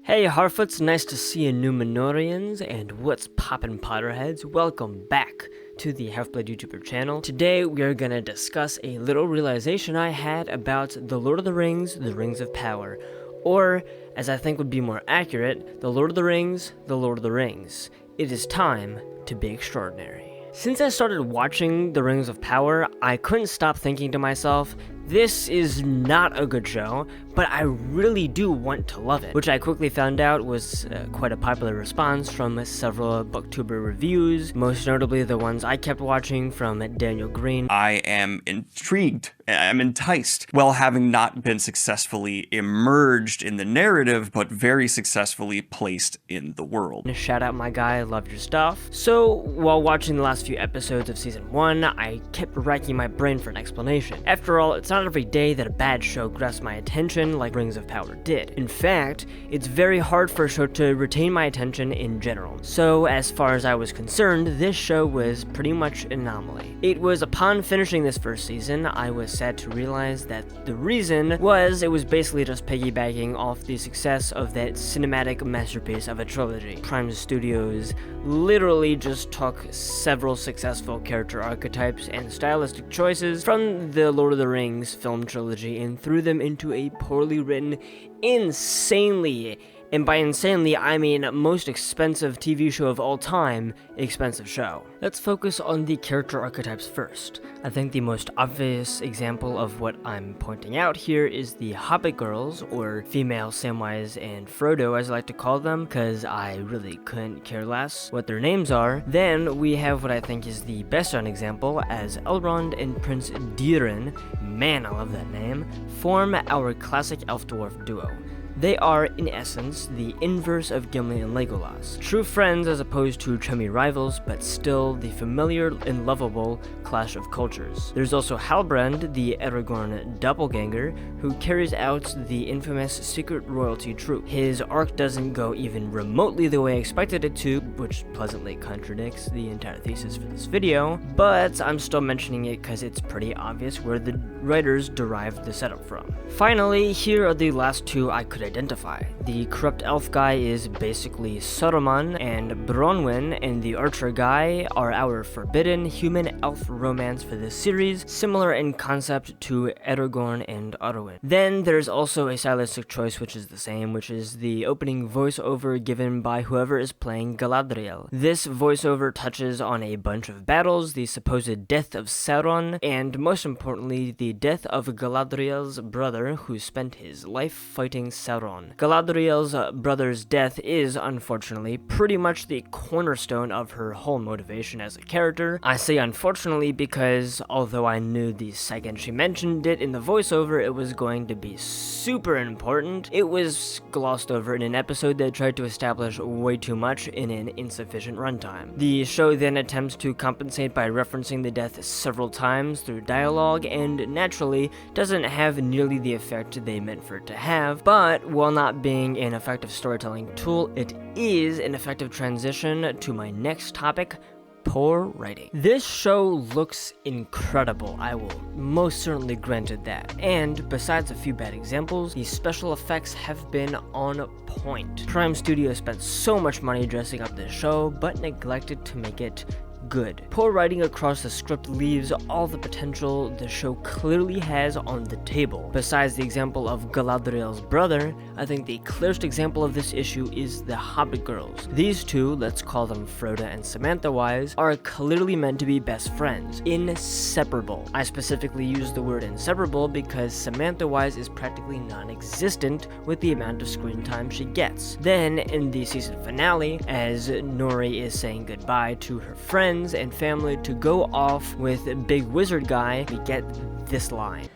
Hey Harfoots, nice to see you Numenorians, and what's poppin' Potterheads? Welcome back to the Half-Blood YouTuber channel. Today we are gonna discuss a little realization I had about The Lord of the Rings, The Rings of Power, or, as I think would be more accurate, The Lord of the Rings, The Lord of the Rings. It is time to be extraordinary. Since I started watching The Rings of Power, I couldn't stop thinking to myself, this is not a good show, but I really do want to love it, which I quickly found out was quite a popular response from several booktuber reviews, most notably the ones I kept watching from Daniel Green. I am intrigued, I'm enticed, while having not been successfully immersed in the narrative, but very successfully placed in the world. Shout out my guy, love your stuff. So, while watching the last few episodes of Season 1, I kept racking my brain for an explanation. After all, it's not every day that a bad show grasps my attention like Rings of Power did. In fact, it's very hard for a show to retain my attention in general. So, as far as I was concerned, this show was pretty much an anomaly. It was upon finishing this first season, I was sad to realize that the reason was it was basically just piggybacking off the success of that cinematic masterpiece of a trilogy. Prime Studios literally just took several successful character archetypes and stylistic choices from the Lord of the Rings film trilogy and threw them into a poorly written, insanely, and by insanely, I mean most expensive TV show of all time, expensive show. Let's focus on the character archetypes first. I think the most obvious example of what I'm pointing out here is the Hobbit girls, or female Samwise and Frodo as I like to call them, because I really couldn't care less what their names are. Then we have what I think is the best known example as Elrond and Prince Durin, man I love that name, form our classic elf-dwarf duo. They are, in essence, the inverse of Gimli and Legolas. True friends as opposed to chummy rivals, but still the familiar and lovable clash of cultures. There's also Halbrand, the Aragorn doppelganger, who carries out the infamous secret royalty troop. His arc doesn't go even remotely the way I expected it to, which pleasantly contradicts the entire thesis for this video, but I'm still mentioning it because it's pretty obvious where the writers derived the setup from. Finally, here are the last two I could identify. The corrupt elf guy is basically Saruman and Bronwyn, and the archer guy are our forbidden human-elf romance for this series, similar in concept to Aragorn and Arwen. Then there's also a stylistic choice which is the same, which is the opening voiceover given by whoever is playing Galadriel. This voiceover touches on a bunch of battles, the supposed death of Sauron, and most importantly, the death of Galadriel's brother who spent his life fighting Sauron. Galadriel's brother's death is, unfortunately, pretty much the cornerstone of her whole motivation as a character. I say unfortunately because, although I knew the second she mentioned it in the voiceover it was going to be super important, it was glossed over in an episode that tried to establish way too much in an insufficient runtime. The show then attempts to compensate by referencing the death several times through dialogue, and naturally doesn't have nearly the effect they meant for it to have, but while not being an effective storytelling tool, it is an effective transition to my next topic, poor writing. This show looks incredible, I will most certainly grant it that, and besides a few bad examples, the special effects have been on point. Prime Studios spent so much money dressing up this show, but neglected to make it good. Poor writing across the script leaves all the potential the show clearly has on the table. Besides the example of Galadriel's brother, I think the clearest example of this issue is the Hobbit girls. These two, let's call them Frodo and Samantha Wise, are clearly meant to be best friends. Inseparable. I specifically use the word inseparable because Samantha Wise is practically non-existent with the amount of screen time she gets. Then, in the season finale, as Nori is saying goodbye to her friends and family to go off with Big Wizard Guy, we get this line.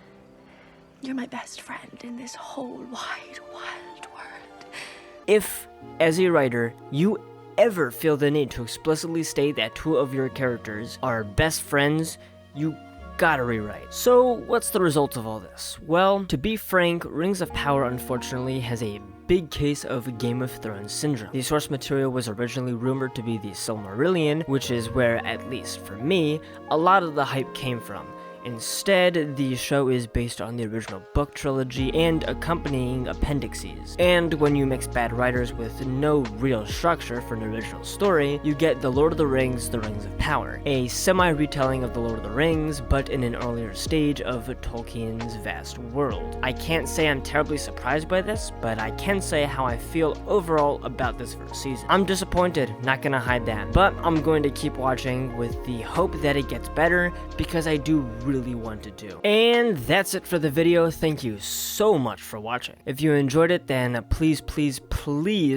You're my best friend in this whole wide world. If, as a writer, you ever feel the need to explicitly state that two of your characters are best friends, you gotta rewrite. So, what's the result of all this? Well, to be frank, Rings of Power unfortunately has a big case of Game of Thrones syndrome. The source material was originally rumored to be the Silmarillion, which is where, at least for me, a lot of the hype came from. Instead, the show is based on the original book trilogy and accompanying appendices. And when you mix bad writers with no real structure for an original story, you get The Lord of the Rings, The Rings of Power, a semi-retelling of The Lord of the Rings, but in an earlier stage of Tolkien's vast world. I can't say I'm terribly surprised by this, but I can say how I feel overall about this first season. I'm disappointed, not gonna hide that, but I'm going to keep watching with the hope that it gets better, because I do really want to do. And that's it for the video. Thank you so much for watching. If you enjoyed it, then please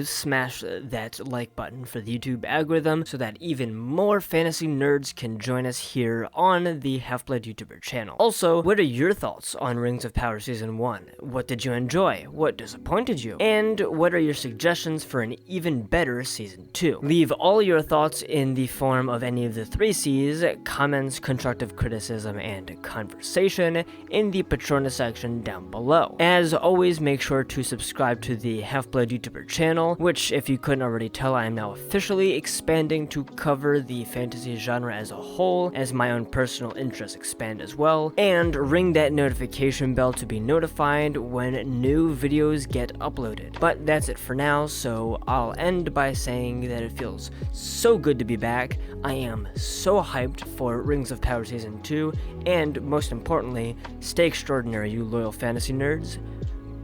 smash that like button for the YouTube algorithm so that even more fantasy nerds can join us here on the Half-Blood YouTuber channel. Also, what are your thoughts on Rings of Power Season 1? What did you enjoy? What disappointed you? And what are your suggestions for an even better Season 2? Leave all your thoughts in the form of any of the 3 C's, comments, constructive criticism, and conversation in the Patronus section down below. As always, make sure to subscribe to the Half-Blood YouTuber channel, which, if you couldn't already tell, I am now officially expanding to cover the fantasy genre as a whole, as my own personal interests expand as well, and ring that notification bell to be notified when new videos get uploaded. But that's it for now, so I'll end by saying that it feels so good to be back. I am so hyped for Rings of Power Season 2, and most importantly, stay extraordinary, you loyal fantasy nerds.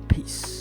Peace.